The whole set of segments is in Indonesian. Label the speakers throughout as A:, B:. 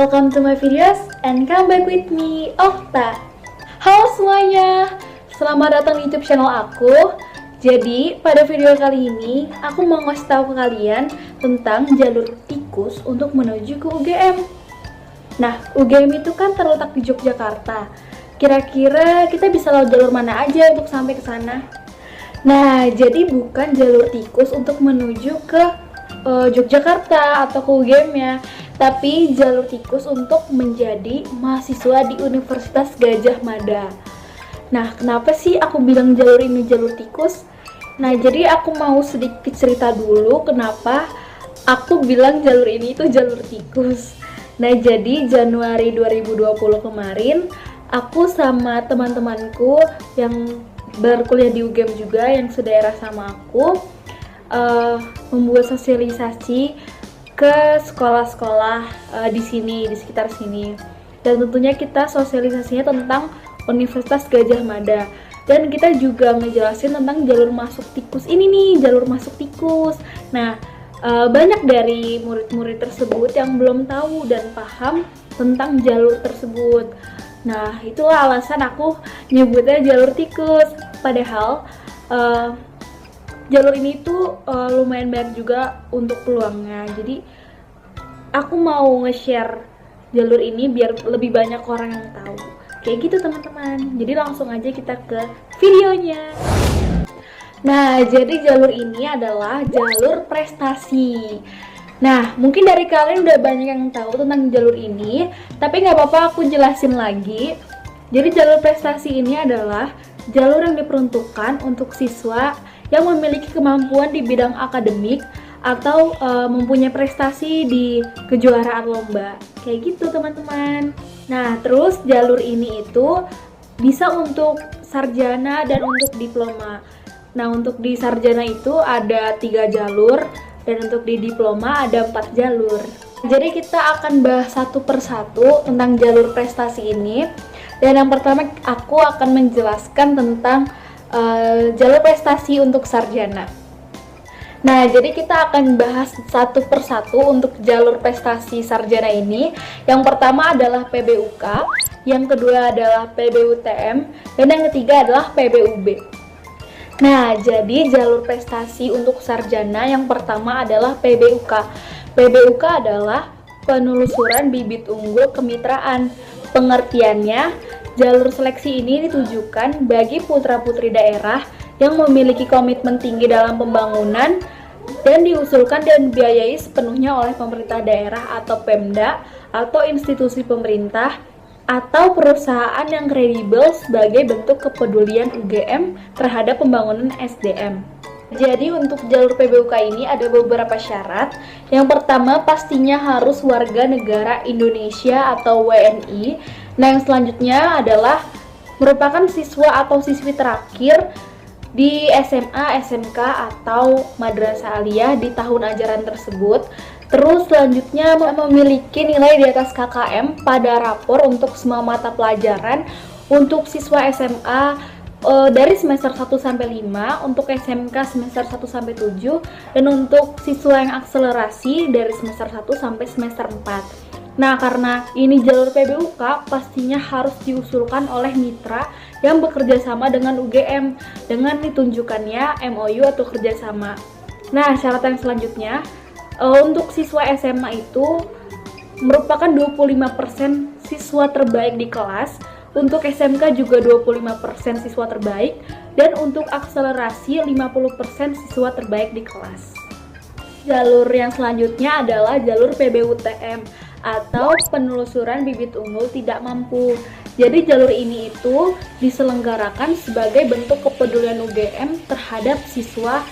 A: welcome to my videos and come back with me, Okta. Halo semuanya, selamat datang di YouTube channel aku. Jadi, pada video kali ini, aku mau ngasih tahu ke kalian tentang jalur tikus untuk menuju ke UGM. Nah, UGM itu kan terletak di Yogyakarta. Kira-kira kita bisa lewat jalur mana aja untuk sampai ke sana? Nah, jadi bukan jalur tikus untuk menuju ke Yogyakarta atau ke UGM-nya, tapi jalur tikus untuk menjadi mahasiswa di Universitas Gadjah Mada. Nah, kenapa sih aku bilang jalur ini jalur tikus? Nah, jadi aku mau sedikit cerita dulu kenapa aku bilang jalur ini itu jalur tikus. Nah, jadi Januari 2020 kemarin, aku sama teman-temanku yang berkuliah di UGM juga, yang sedaerah sama aku, membuat sosialisasi ke sekolah-sekolah di sini, di sekitar sini. Dan tentunya kita sosialisasinya tentang Universitas Gadjah Mada. Dan kita juga ngejelasin tentang jalur masuk tikus ini nih, jalur masuk tikus. Nah, banyak dari murid-murid tersebut yang belum tahu dan paham tentang jalur tersebut. Nah, itulah alasan aku nyebutnya jalur tikus. Padahal jalur ini tuh lumayan banyak juga untuk peluangnya. Jadi aku mau nge-share jalur ini biar lebih banyak orang yang tahu. Kayak gitu teman-teman. Jadi langsung aja kita ke videonya. Nah, jadi jalur ini adalah jalur prestasi. Nah, mungkin dari kalian udah banyak yang tahu tentang jalur ini, tapi nggak apa-apa aku jelasin lagi. Jadi jalur prestasi ini adalah jalur yang diperuntukkan untuk siswa yang memiliki kemampuan di bidang akademik atau mempunyai prestasi di kejuaraan lomba. Kayak gitu teman-teman. Nah, terus jalur ini itu bisa untuk sarjana dan untuk diploma. Nah, untuk di sarjana itu ada 3 jalur dan untuk di diploma ada 4 jalur. Jadi kita akan bahas satu persatu tentang jalur prestasi ini. Dan yang pertama aku akan menjelaskan tentang jalur prestasi untuk sarjana. Nah, jadi kita akan bahas satu persatu untuk jalur prestasi sarjana ini. Yang pertama adalah PBUK, yang kedua adalah PBUTM, dan yang ketiga adalah PBUB. Nah, jadi jalur prestasi untuk sarjana yang pertama adalah PBUK. PBUK adalah penelusuran bibit unggul kemitraan. Pengertiannya, jalur seleksi ini ditujukan bagi putra-putri daerah yang memiliki komitmen tinggi dalam pembangunan dan diusulkan dan dibiayai sepenuhnya oleh pemerintah daerah atau Pemda atau institusi pemerintah atau perusahaan yang kredibel sebagai bentuk kepedulian UGM terhadap pembangunan SDM. Jadi untuk jalur PBUK ini ada beberapa syarat. Yang pertama pastinya harus warga negara Indonesia atau WNI. Nah, yang selanjutnya adalah merupakan siswa atau siswi terakhir di SMA, SMK atau madrasah aliyah di tahun ajaran tersebut. Terus selanjutnya memiliki nilai di atas KKM pada rapor untuk semua mata pelajaran untuk siswa SMA dari semester 1 sampai 5, untuk SMK semester 1 sampai 7, dan untuk siswa yang akselerasi dari semester 1 sampai semester 4. Nah, karena ini jalur PBUK, pastinya harus diusulkan oleh mitra yang bekerja sama dengan UGM dengan ditunjukkannya MOU atau kerjasama. Nah, syarat yang selanjutnya, untuk siswa SMA itu merupakan 25% siswa terbaik di kelas, untuk SMK juga 25% siswa terbaik, dan untuk akselerasi 50% siswa terbaik di kelas. Jalur yang selanjutnya adalah jalur PBUTM atau penelusuran bibit unggul tidak mampu. Jadi jalur ini itu diselenggarakan sebagai bentuk kepedulian UGM terhadap siswa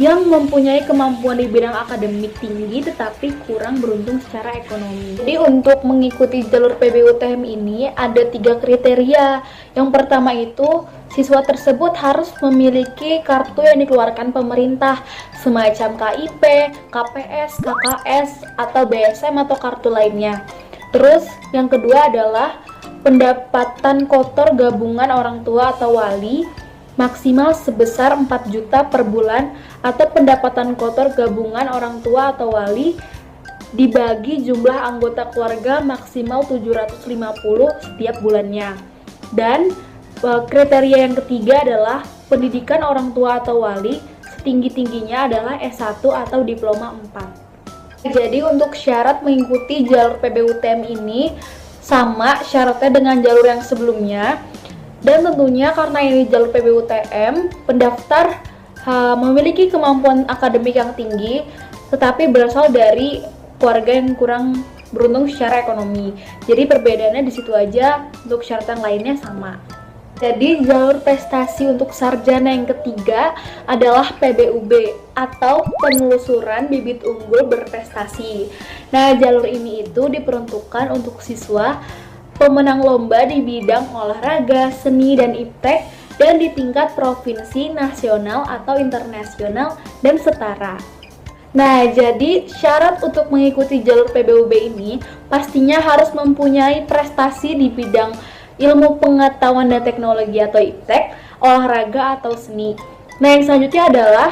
A: yang mempunyai kemampuan di bidang akademik tinggi tetapi kurang beruntung secara ekonomi. Jadi untuk mengikuti jalur PBUTM ini ada 3 kriteria. Yang pertama itu siswa tersebut harus memiliki kartu yang dikeluarkan pemerintah semacam KIP, KPS, KKS, atau BSM atau kartu lainnya. Terus yang kedua adalah pendapatan kotor gabungan orang tua atau wali maksimal sebesar 4 juta per bulan atau pendapatan kotor gabungan orang tua atau wali dibagi jumlah anggota keluarga maksimal 750 setiap bulannya. Dan kriteria yang ketiga adalah pendidikan orang tua atau wali setinggi-tingginya adalah S1 atau diploma 4. Jadi untuk syarat mengikuti jalur PBUTM ini sama syaratnya dengan jalur yang sebelumnya. Dan tentunya karena ini jalur PBUTM, pendaftar memiliki kemampuan akademik yang tinggi tetapi berasal dari keluarga yang kurang beruntung secara ekonomi. Jadi perbedaannya di situ aja, untuk syarat yang lainnya sama. Jadi jalur prestasi untuk sarjana yang ketiga adalah PBUB atau penelusuran bibit unggul berprestasi. Nah, jalur ini itu diperuntukkan untuk siswa pemenang lomba di bidang olahraga, seni, dan iptek dan di tingkat provinsi, nasional, atau internasional dan setara. Nah, jadi syarat untuk mengikuti jalur PBUB ini pastinya harus mempunyai prestasi di bidang ilmu pengetahuan dan teknologi atau iptek, olahraga atau seni. Nah, yang selanjutnya adalah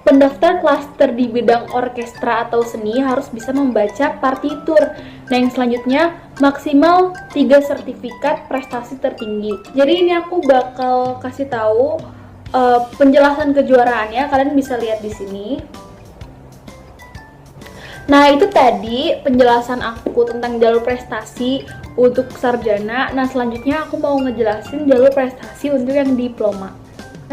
A: pendaftar klaster di bidang orkestra atau seni harus bisa membaca partitur. Nah, yang selanjutnya maksimal 3 sertifikat prestasi tertinggi. Jadi ini aku bakal kasih tahu penjelasan kejuaraannya, kalian bisa lihat di sini. Nah, itu tadi penjelasan aku tentang jalur prestasi untuk sarjana. Nah, selanjutnya aku mau ngejelasin jalur prestasi untuk yang diploma.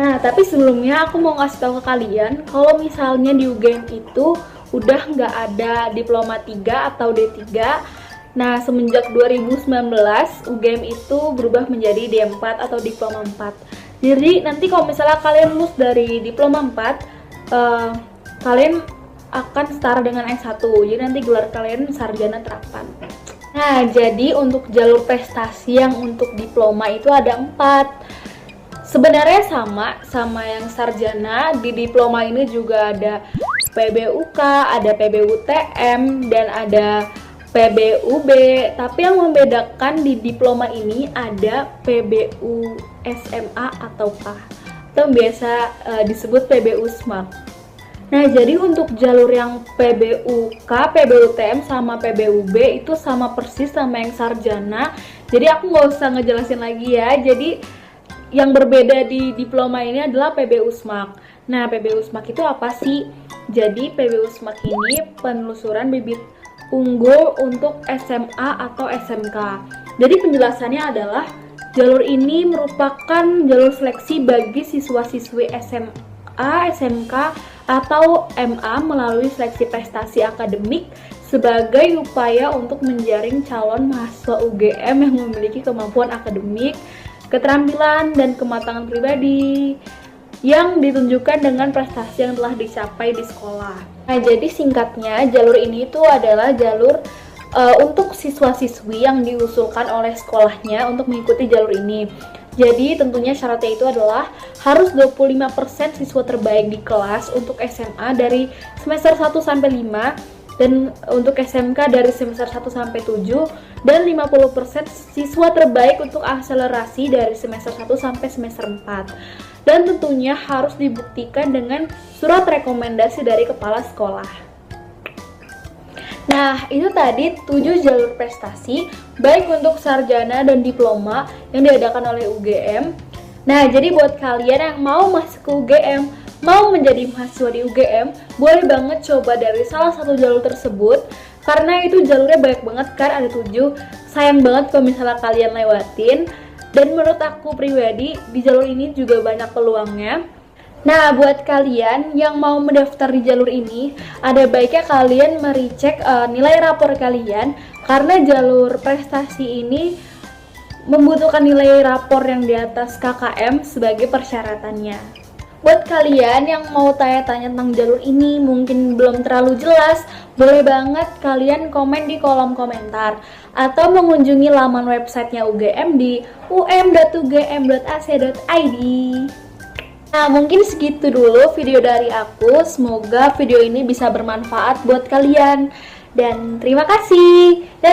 A: Nah, tapi sebelumnya aku mau ngasih tahu ke kalian kalau misalnya di UGM itu udah nggak ada diploma 3 atau D3. Nah, semenjak 2019 UGM itu berubah menjadi D4 atau diploma 4. Jadi nanti kalau misalnya kalian lulus dari diploma 4, kalian akan setara dengan S1. Jadi nanti gelar kalian sarjana terapan. Nah, jadi untuk jalur prestasi yang untuk diploma itu ada 4. Sebenarnya sama yang sarjana. Di diploma ini juga ada PBUK, ada PBUTM, dan ada PBUB. Tapi yang membedakan di diploma ini ada PBU SMA atau biasa disebut PBU SMAK. Nah, jadi untuk jalur yang PBUK, PBUTM, sama PBUB itu sama persis sama yang sarjana. Jadi aku nggak usah ngejelasin lagi ya. Jadi yang berbeda di diploma ini adalah PBU SMAK. Nah, PBU SMAK itu apa sih? Jadi PBU SMAK ini penelusuran bibit unggul untuk SMA atau SMK. Jadi penjelasannya adalah jalur ini merupakan jalur seleksi bagi siswa-siswi SMA, SMK, atau MA melalui seleksi prestasi akademik sebagai upaya untuk menjaring calon mahasiswa UGM yang memiliki kemampuan akademik, keterampilan, dan kematangan pribadi yang ditunjukkan dengan prestasi yang telah dicapai di sekolah. Nah, jadi singkatnya jalur ini itu adalah jalur untuk siswa-siswi yang diusulkan oleh sekolahnya untuk mengikuti jalur ini. Jadi tentunya syaratnya itu adalah harus 25% siswa terbaik di kelas untuk SMA dari semester 1 sampai 5 dan untuk SMK dari semester 1 sampai 7 dan 50% siswa terbaik untuk akselerasi dari semester 1 sampai semester 4. Dan tentunya harus dibuktikan dengan surat rekomendasi dari kepala sekolah. Nah, itu tadi 7 jalur prestasi baik untuk sarjana dan diploma yang diadakan oleh UGM. Nah, jadi buat kalian yang mau masuk ke UGM, mau menjadi mahasiswa di UGM, boleh banget coba dari salah satu jalur tersebut karena itu jalurnya banyak banget kan, ada 7. Sayang banget kalau misalnya kalian lewatin. Dan menurut aku pribadi, di jalur ini juga banyak peluangnya. Nah, buat kalian yang mau mendaftar di jalur ini, ada baiknya kalian merecek nilai rapor kalian karena jalur prestasi ini membutuhkan nilai rapor yang di atas KKM sebagai persyaratannya. Buat kalian yang mau tanya-tanya tentang jalur ini mungkin belum terlalu jelas, boleh banget kalian komen di kolom komentar atau mengunjungi laman websitenya UGM di um.ugm.ac.id. Nah, mungkin segitu dulu video dari aku. Semoga video ini bisa bermanfaat buat kalian. Dan terima kasih. Dadah!